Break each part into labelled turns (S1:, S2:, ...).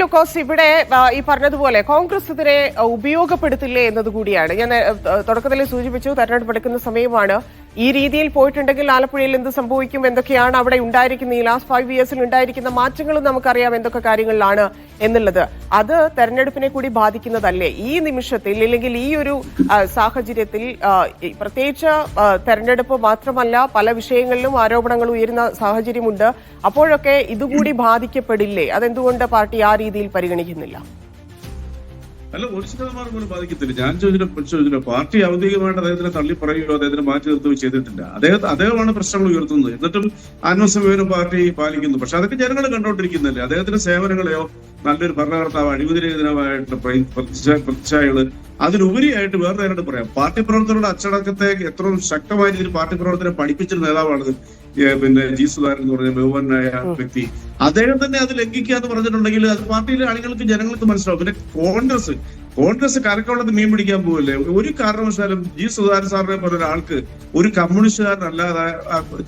S1: ലൂക്കോസ്, ഇവിടെ ഈ പറഞ്ഞതുപോലെ കോൺഗ്രസ് ഇതിനെ ഉപയോഗപ്പെടുത്തില്ലേ എന്നതുകൂടിയാണ്. ഞാൻ തുടക്കത്തിൽ സൂചിപ്പിച്ചു, തെരഞ്ഞെടുപ്പ് എടുക്കുന്ന സമയമാണ്. ഈ രീതിയിൽ പോയിട്ടുണ്ടെങ്കിൽ ആലപ്പുഴയിൽ എന്ത് സംഭവിക്കും, എന്തൊക്കെയാണ് അവിടെ ഉണ്ടായിരിക്കുന്ന ഈ ലാസ്റ്റ് 5 ഇയേഴ്സിൽ ഉണ്ടായിരിക്കുന്ന മാറ്റങ്ങളും നമുക്കറിയാം എന്തൊക്കെ കാര്യങ്ങളിലാണ് എന്നുള്ളത്. അത് തെരഞ്ഞെടുപ്പിനെ കൂടി ബാധിക്കുന്നതല്ലേ ഈ നിമിഷത്തിൽ, ഇല്ലെങ്കിൽ ഈ ഒരു സാഹചര്യത്തിൽ? പ്രത്യേകിച്ച് തെരഞ്ഞെടുപ്പ് മാത്രമല്ല, പല വിഷയങ്ങളിലും ആരോപണങ്ങൾ ഉയരുന്ന സാഹചര്യമുണ്ട്. അപ്പോഴൊക്കെ ഇതുകൂടി ബാധിക്കപ്പെടില്ലേ? അതെന്തുകൊണ്ട് പാർട്ടി ആ രീതിയിൽ പരിഗണിക്കുന്നില്ല?
S2: അല്ല, 1% പോലും ബാധിക്കത്തില്ല. ഞാൻ ചോദിച്ചില്ല, പാർട്ടി ഔദ്യോഗികമായിട്ട് അദ്ദേഹത്തിനെ തള്ളി പറയുകയോ അദ്ദേഹത്തിന് മാറ്റി നിർത്തുകയോ ചെയ്തിട്ടില്ല. അദ്ദേഹമാണ് പ്രശ്നങ്ങൾ ഉയർത്തുന്നത്. എന്നിട്ടും ആത്മസംയമനം പാർട്ടി പാലിക്കുന്നു. പക്ഷെ അതൊക്കെ ജനങ്ങൾ കണ്ടോണ്ടിരിക്കുന്നില്ലേ? അദ്ദേഹത്തിന്റെ സേവനങ്ങളെയോ നല്ലൊരു ഭരണകർത്താവ്, അഴിമതിരഹിതമായിട്ടുള്ള പ്രതിച്ഛായകള്, അതിലുപരിയായിട്ട് വേറെ നേരിട്ട് പറയാം, പാർട്ടി പ്രവർത്തകരുടെ അച്ചടക്കത്തെ എത്ര ശക്തമായ രീതിയിൽ പാർട്ടി പ്രവർത്തകരെ പഠിപ്പിച്ചൊരു നേതാവാണ് ജി സുധാകരൻ എന്ന് പറഞ്ഞ ബഹുമാനായ വ്യക്തി. അദ്ദേഹം തന്നെ അത് ലംഘിക്കുക എന്ന് പറഞ്ഞിട്ടുണ്ടെങ്കിൽ അത് പാർട്ടിയിലെ ആളുകൾക്ക്, ജനങ്ങൾക്ക് മനസ്സിലാവും. പിന്നെ കോൺഗ്രസ് കരക്കവെള്ളത്തിൽ മീൻ പിടിക്കാൻ പോകല്ലേ? ഒരു കാരണവശാലും ജി സുധാകരൻ സാറിനെ പോലെ ഒരാൾക്ക് ഒരു കമ്മ്യൂണിസ്റ്റുകാരനല്ലാതെ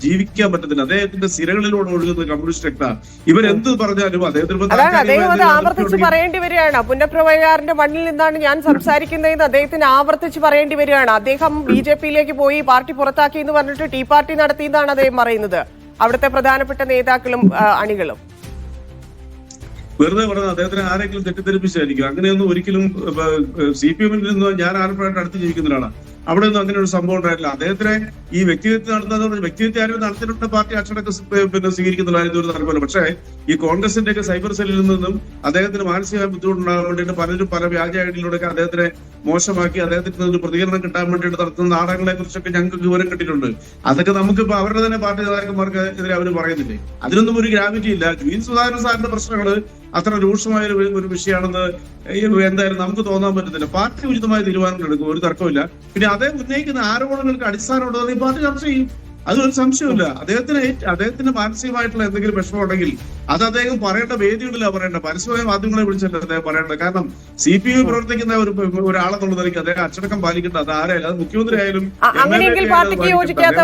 S2: ജീവിക്കാൻ പറ്റത്തില്ല. അദ്ദേഹത്തിന്റെ സിരകളിലൂടെ ഒഴുകുന്ന കമ്മ്യൂണിസ്റ്റ് രക്തമാണ്. ഇവരെന്ത് പറഞ്ഞാലും
S1: അദ്ദേഹത്തിന് ആവർത്തിച്ച് പറയേണ്ടി വരികയാണ്. പുന്നപ്രവയകാരന്റെ മണ്ണിൽ നിന്നാണ് ഞാൻ സംസാരിക്കുന്നതെന്ന് അദ്ദേഹത്തിന് ആവർത്തിച്ച് പറയേണ്ടി വരികയാണ്. അദ്ദേഹം BJP-യിലേക്ക് പോയി പാർട്ടി പുറത്താക്കി എന്ന് പറഞ്ഞിട്ട് ടീ പാർട്ടി നടത്തിയെന്നാണ് അദ്ദേഹം പറയുന്നത്, അവിടുത്തെ പ്രധാനപ്പെട്ട നേതാക്കളും അണികളും.
S2: വെറുതെ പറഞ്ഞത് അദ്ദേഹത്തിന് ആരെങ്കിലും തെറ്റിദ്ധരിപ്പിച്ചായിരിക്കും. അങ്ങനെയൊന്നും ഒരിക്കലും CPM-ൽ നിന്ന് ഞാൻ ആലപ്പുഴയായിട്ട് അടുത്ത് ജീവിക്കുന്ന ഒരാളാണ്. അവിടെ ഒന്നും അങ്ങനെ ഒരു സംഭവം ഉണ്ടായിട്ടില്ല. അദ്ദേഹത്തിനെ ഈ വ്യക്തിഹത്യ നടത്തുന്നത് വ്യക്തിഹത്യ ആരും നടത്തിയിട്ട് പാർട്ടി അച്ചടക്കം സ്വീകരിക്കുന്നതായിരുന്നു ഒരു നടക്കുമല്ലോ. പക്ഷേ ഈ കോൺഗ്രസിന്റെ ഒക്കെ സൈബർ സെല്ലിൽ നിന്നും അദ്ദേഹത്തിന് മാനസികമായ ബുദ്ധിമുട്ടുണ്ടാകാൻ വേണ്ടിയിട്ട് പലരും പല വ്യാജ ഐഡിയിലൂടെയൊക്കെ അദ്ദേഹത്തിനെ മോശമാക്കി അദ്ദേഹത്തിന് ഒരു പ്രതികരണം കിട്ടാൻ വേണ്ടിയിട്ട് നടത്തുന്ന നാടകങ്ങളെ കുറിച്ചൊക്കെ ഞങ്ങൾക്ക് വിവരം കിട്ടിയിട്ടുണ്ട്. അതൊക്കെ നമുക്കിപ്പോ അവരുടെ തന്നെ പാർട്ടി നേതാക്കന്മാർക്ക് എതിരെ അവർ പറയുന്നില്ലേ? അതിനൊന്നും ഒരു ഗ്രാവിറ്റി ഇല്ല. ജി സുധാകരൻ സാറിന്റെ പ്രശ്നങ്ങള് അത്ര രൂക്ഷമായ ഒരു വിഷയമാണെന്ന് എന്തായാലും നമുക്ക് തോന്നാൻ പറ്റത്തില്ല. പാർട്ടി ഉചിതമായ തീരുമാനങ്ങൾ എടുക്കും, ഒരു തർക്കമില്ല. പിന്നെ അദ്ദേഹം ഉന്നയിക്കുന്ന ആരോപണങ്ങൾക്ക് അടിസ്ഥാനമുള്ളത് ഈ പാർട്ടി ചർച്ച ചെയ്യും, അതൊരു സംശയമില്ല. അദ്ദേഹത്തിന് മാനസികമായിട്ടുള്ള എന്തെങ്കിലും വിഷമം ഉണ്ടെങ്കിൽ അത് അദ്ദേഹം പറയേണ്ട വേദികളിലാണ് പറയേണ്ടത്, പരസ്യമായ മാധ്യമങ്ങളെ വിളിച്ചല്ല അദ്ദേഹം പറയേണ്ടത്. കാരണം CPM പ്രവർത്തിക്കുന്ന ഒരാളെന്നുള്ള നിലയ്ക്ക് അദ്ദേഹം അച്ചടക്കം പാലിക്കേണ്ട അത് ആരായാലും, അത് മുഖ്യമന്ത്രി ആയാലും.
S1: അങ്ങനെയെങ്കിൽ പാർട്ടിക്ക് യോജിക്കാത്ത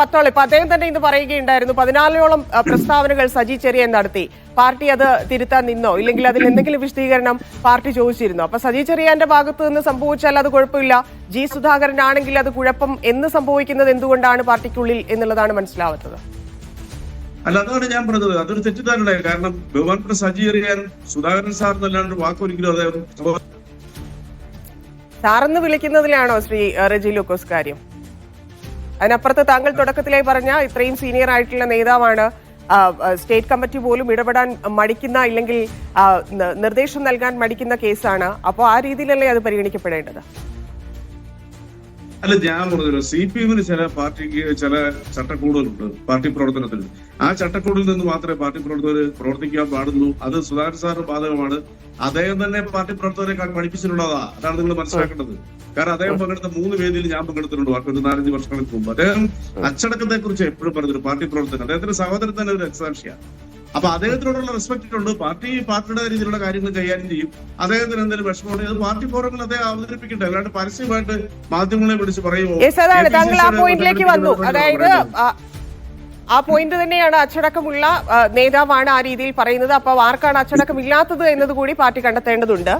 S1: പത്തോളം അദ്ദേഹം തന്നെ ഇന്ന് പറയുകയുണ്ടായിരുന്നു, 14ഓളം പ്രസ്താവനകൾ സജി ചെറിയാൻ നടത്തി. പാർട്ടി അത് തിരുത്താൻ നിന്നോ, ഇല്ലെങ്കിൽ അതിൽ എന്തെങ്കിലും വിശദീകരണം പാർട്ടി ചോദിച്ചിരുന്നു? അപ്പൊ സജി ചെറിയാന്റെ ഭാഗത്ത് നിന്ന് സംഭവിച്ചാൽ അത് കുഴപ്പമില്ല, ജി സുധാകരനാണെങ്കിൽ അത് കുഴപ്പം എന്ന് സംഭവിക്കുന്നത് എന്തുകൊണ്ടാണ് പാർട്ടിക്കുള്ളിൽ എന്നുള്ളതാണ് മനസ്സിലാവാത്തത്.
S2: അല്ല, അതാണ് ഞാൻ പറഞ്ഞത്, അതൊരു തെറ്റിദ്ധാരണ. കാരണം ബഹുമാനപ്പെട്ട സജി ചെറിയാൻ സുധാകരൻ സാർ എന്നല്ലാണ്ട് വാക്കൊരിക്കലും അദ്ദേഹം
S1: സാറെന്ന് വിളിക്കുന്നതിലാണോ ശ്രീ റെജി ലൂക്കോസ് കാര്യം? അതിനപ്പുറത്ത് താങ്കൾ തുടക്കത്തിലായി പറഞ്ഞ ഇത്രയും സീനിയർ ആയിട്ടുള്ള നേതാവാണ്, സ്റ്റേറ്റ് കമ്മിറ്റി പോലും ഇടപെടാൻ മടിക്കുന്ന, ഇല്ലെങ്കിൽ നിർദ്ദേശം നൽകാൻ മടിക്കുന്ന കേസാണ്. അപ്പോൾ ആ രീതിയിലല്ലേ അത് പരിഗണിക്കപ്പെടേണ്ടത്?
S2: അല്ല, ഞാൻ പറഞ്ഞല്ലോ, CPM-ന് ചില പാർട്ടിക്ക് ചില ചട്ടക്കൂടുതലുണ്ട് പാർട്ടി പ്രവർത്തനത്തിൽ. ആ ചട്ടക്കൂടിൽ നിന്ന് മാത്രമേ പാർട്ടി പ്രവർത്തകർ പ്രവർത്തിക്കാൻ പാടുള്ളൂ. അത് സുധാകരൻ സാറിന് ബാധകമാണ്. അദ്ദേഹം തന്നെ പാർട്ടി പ്രവർത്തകരെ പഠിപ്പിച്ചിട്ടുള്ളതാ. അതാണ് നിങ്ങൾ മനസ്സിലാക്കേണ്ടത്. കാരണം അദ്ദേഹം പങ്കെടുത്ത 3 വേദിയിൽ ഞാൻ പങ്കെടുത്തിട്ടുണ്ട് ഒരു 4-5 വർഷങ്ങൾക്ക് മുമ്പ്. അദ്ദേഹം അച്ചടക്കത്തെ കുറിച്ച് എപ്പോഴും പറഞ്ഞൊരു പാർട്ടി പ്രവർത്തകൻ, അദ്ദേഹത്തിന്റെ സഹോദരൻ തന്നെ ഒരു രക്തസാക്ഷിയാണ്. അപ്പൊ അദ്ദേഹത്തിനോടുള്ള റെസ്പെക്ട് ഉണ്ട്. പാർട്ടിയുടെ രീതിയിലുള്ള കാര്യങ്ങൾ കൈകാര്യം ചെയ്യും. അദ്ദേഹത്തിന് എന്തെങ്കിലും വിഷമമുണ്ടെങ്കിൽ അത് പാർട്ടി ഫോറങ്ങളിൽ അദ്ദേഹം അവതരിപ്പിക്കട്ടെ, അല്ലാണ്ട് പരസ്യമായിട്ട് മാധ്യമങ്ങളെ വിളിച്ച് പറയുമോ?
S1: താങ്കൾ ആ പോയിന്റിലേക്ക് വന്നു. അതായത് ആ പോയിന്റ് തന്നെയാണ്, അച്ചടക്കമുള്ള നേതാവാണ് ആ രീതിയിൽ പറയുന്നത്. അപ്പൊ ആർക്കാണ് അച്ചടക്കമില്ലാത്തത് എന്നത് കൂടി പാർട്ടി കണ്ടെത്തേണ്ടതുണ്ട്.